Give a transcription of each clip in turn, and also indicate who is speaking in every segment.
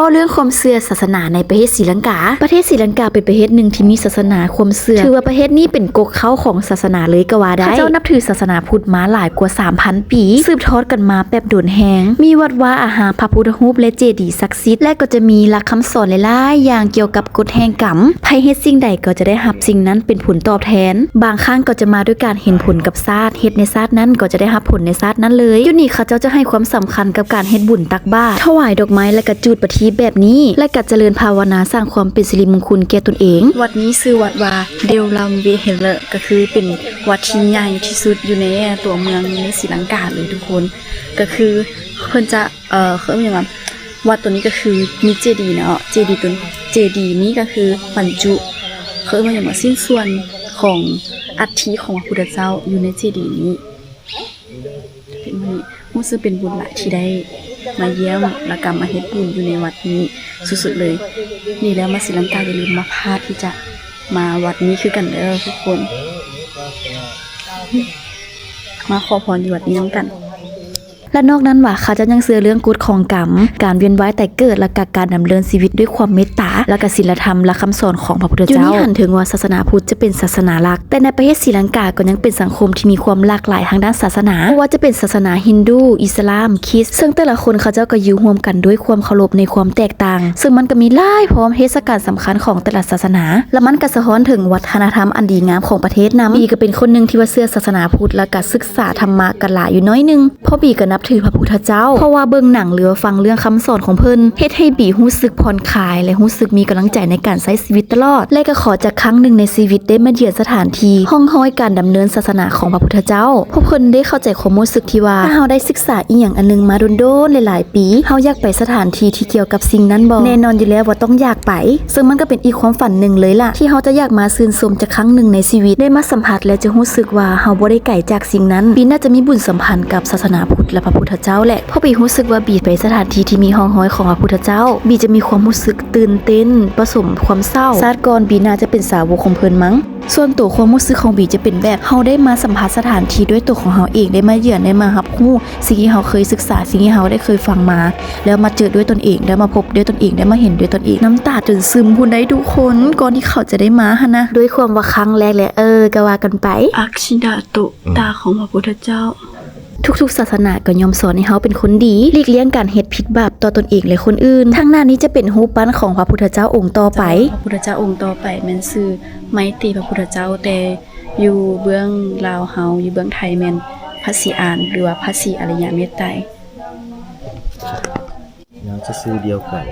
Speaker 1: ก็เรื่องความเชื่อศาสนาในประเทศศรีลังกาประเทศศรีลังกาเป็นประเทศหนึ่งที่มีศาสนาความเชื่อถือว่าประเทศนี้เป็นกกเข้าของศาสนาเลยก็ว่าได้เจ้านับถือศาสนาพุทธมาหลายกว่า 3,000 ปีสืบทอดกันมาแบบโดนแฮงมีวัดวาอาหารพระพุทธรูปและเจดีย์ศักดิ์สิทธิ์และก็จะมีหลักคำสอนหลายๆอย่างเกี่ยวกับกฎแห่งกรรมไผเฮ็ดสิ่งใดก็จะได้รับสิ่งนั้นเป็นผลตอบแทนบางครั้งก็จะมาด้วยการเห็นผลกับชาติเฮ็ดในชาตินั้นก็จะได้รับผลในชาตินั้นเลยอยู่นี่เขาเจ้าจะให้ความสำคัญกับการเฮ็ดบุญตักบาตรถวายดอกไม้และก็จุดประทีปแบบนี้และก็เจริญภาวนาสร้างความเป็นสิริมงคลแก่ตนเองวัดนี้ชื่อวัดว่าเดลลัมเวเฮเลก็คือเป็นวัดที่ใหญ่ที่สุดอยู่ในตัวเมืองในศรีลังกาเลยทุกคนก็คือเพิ่นจะเขาเรียกว่าวัดตัวนี้ก็คือมีเจดีย์เนาะเจดีย์นี้ก็คือบรรจุเขาเรียกว่าสิ้นส่วนของอัฐิของพระพุทธเจ้าอยู่ในเจดีย์นี้เป็นมื้อนี้รู้สึกเป็นบุญหลายที่ได้มาเยี่ยมและก็มาเฮ็ดบุญอยู่ในวัดนี้สุดๆเลยนี่แล้วมาศรีลังกาอย่าลืมมาพลาดที่จะมาวัดนี้คือกันเด้อทุกคนมาขอพรอยู่วัดนี้นำกันและนอกนั้นว่าเขาจะยังเชื่อเรื่องกฎของกรรมการเวียนว่ายแต่เกิดและการดำเนินชีวิตด้วยความเมตตาและก็ศีลธรรมและคำสอนของพระพุทธเจ้าอยู่นี่หันถึงว่าศาสนาพุทธจะเป็นศาสนาหลักแต่ในประเทศศรีลังกาก็ยังเป็นสังคมที่มีความหลากหลายทางด้านศาสนาว่าจะเป็นศาสนาฮินดูอิสลามคริสต์ซึ่งแต่ละคนเขาเจ้าก็อยู่ร่วมกันด้วยความเคารพในความแตกต่างซึ่งมันก็มีหลายพร้อมเทศกาลสำคัญของแต่ละศาสนาและมันก็สะท้อนถึงวัฒนธรรมอันดีงามของประเทศนำบีก็เป็นคนนึงที่ว่าเชื่อศาสนาพุทธและก็ศึกษาธรรมะกันหลายอยู่น้อยนึงเพราะบีก็นับถือพระพุทธเจ้าเพราะว่าเบิ่งหนังหรือฟังเรื่องคำสอนของเพิ่นเฮ็ดให้บีรู้สึกผ่อนคลายและรู้สึกมีกำลังใจในการใช้ชีวิตตลอดและก็ขอจากครั้งหนึ่งในชีวิตได้มาเยือนสถานที่ห้องห้อยการดำเนินศาสนาของพระพุทธเจ้าเพราะเพิ่นได้เข้าใจความรู้สึกที่ว่าถ้าเฮาได้ศึกษาอีหยังอันนึงมาโดนๆหลายๆปีเฮาอยากไปสถานที่ที่เกี่ยวกับสิ่งนั้นบ่แน่นอนอยู่แล้วว่าต้องอยากไปซึ่งมันก็เป็นอีกความฝันหนึ่งเลยล่ะที่เฮาจะอยากมาชื่นชมจากครั้งหนึ่งในชีวิตได้มาสัมผัสและจะรู้สึกว่าเฮาบ่ได้ไกลจากสิ่งนั้นบีน่าจะมีบุญสัมพันธ์กับศาสนาพุทธและพระพุทธเจ้าแหละเพราะบีรู้สึกว่าบีไปสถานที่ที่มีห้องห้อยของพระพุทธเจ้าบีจะมีความรู้สึกตื่นเต้นผสมความเศร้าชาติก่อนบีน่าจะเป็นสาวกของเพิ่นมั้งส่วนตัวความรู้สึกของบีจะเป็นแบบเฮาได้มาสัมผัสสถานที่ด้วยตัวของเฮาเองได้มาเยือนได้มารับรู้สิ่งที่เฮาเคยศึกษาสิ่งที่เฮาได้เคยฟังมาแล้วมาเจอด้วยตนเองได้มาพบด้วยตนเองได้มาเห็นด้วยตนเองน้ำตาจนซึมพูนได้ทุกคนก่อนที่เขาจะได้มาหั่นนะด้วยความว่าครั้งแรกแหละก็ว่ากันไปอักชิดาตุตาของพระพุทธเจ้าทุกๆศาสนาก็ยอมสอนให้เฮาเป็นคนดีหลีกเลี่ยงการเฮ็ดผิดบาปต่อตนเองและคนอื่นทั้งหน้านี้จะเป็นรูปปั้นของพระพุทธเจ้าองค์ต่อไปพระพุทธเจ้าองค์ต่อไปแม่นชื่อไมตรีพระพุทธเจ้าแต่อยู่เบื้องลาวเฮาอยู่เบื้องไทยแม่นพระศรีอานหรือว่าพระศรีอริยเมตไตร
Speaker 2: เราจะซื้อเดียวกัน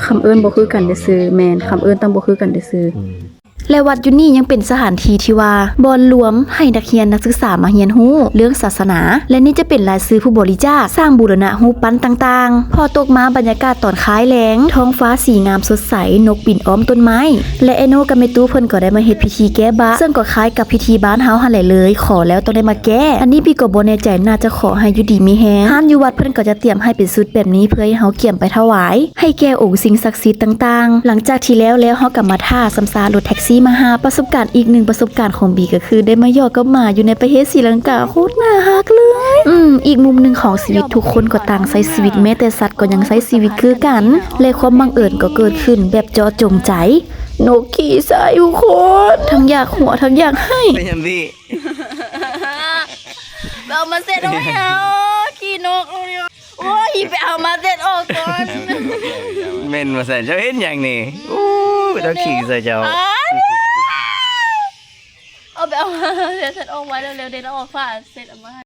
Speaker 1: คำเอิ้นบ่คือกันเด้อซื่อแม่นคำเอิ้นต้องบ่คือกันเด้อซื่อและวัดอยู่นี่ยังเป็นสถานที่ที่ว่าบอนรวมให้นักเรียนนักศึกษามาเรียนรู้เรื่องศาสนาและนี่จะเป็นรายชื่อผู้บริจาคสร้างบูรณะรูปปั้นต่างๆพอตกมาบรรยากาศตอนคล้ายแล้งท้องฟ้าสีงามสดใสนกบินอ้อมต้นไม้และไอโนกับเมตู้เพิ่นก็ได้มาเฮ็ดพิธีแก้บะซึ่งก็คล้ายกับพิธีบ้านเฮาหั่นแหละเลยขอแล้วต้องได้มาแก้อันนี้พี่ก็บ่แน่ใจน่าจะขอให้อยู่ดีมีแฮงห้านอยู่วัดเพิ่นก็จะเตรียมให้เป็นชุดแบบนี้เพื่อให้เฮาเกี่ยมไปถวายให้แก่องค์สิ่งศักดิ์สิทธิ์ต่างๆหลังจากที่แล้วเฮาก็มาท่าสำซารถแท็กซี่มาหาประสบการณ์อีกหนึ่งประสบการณ์ของบีก็คือได้มาหยอกกับหมาอยู่ในประเทศศรีลังกาโคตรน่ารักเลยอีกมุมหนึ่งของชีวิตทุกคนก็ต่างใช้ชีวิตแม้แต่สัตว์ก็ยังใช้ชีวิตคือกันและความบังเอิญก็เกิดขึ้นแบบเจาะจงใจนกขี่ใส่ทุกคนทั้งอยากหัวทั้งอยากให้
Speaker 2: เป็นยังพี่
Speaker 3: เอามาเสร็จเอาไม่เอาขี่นกเลยโอ้ยไปเอามาเสร็จออกก่อน
Speaker 2: เม่นมาใส่เจ้าเห็นอย่างนี้อู้ต้องขี่ใส่เจ้า
Speaker 3: เอาไปเอามาเสร็จออกไว้เร็วๆเดี๋ยวออกฝาเสร็จเอามา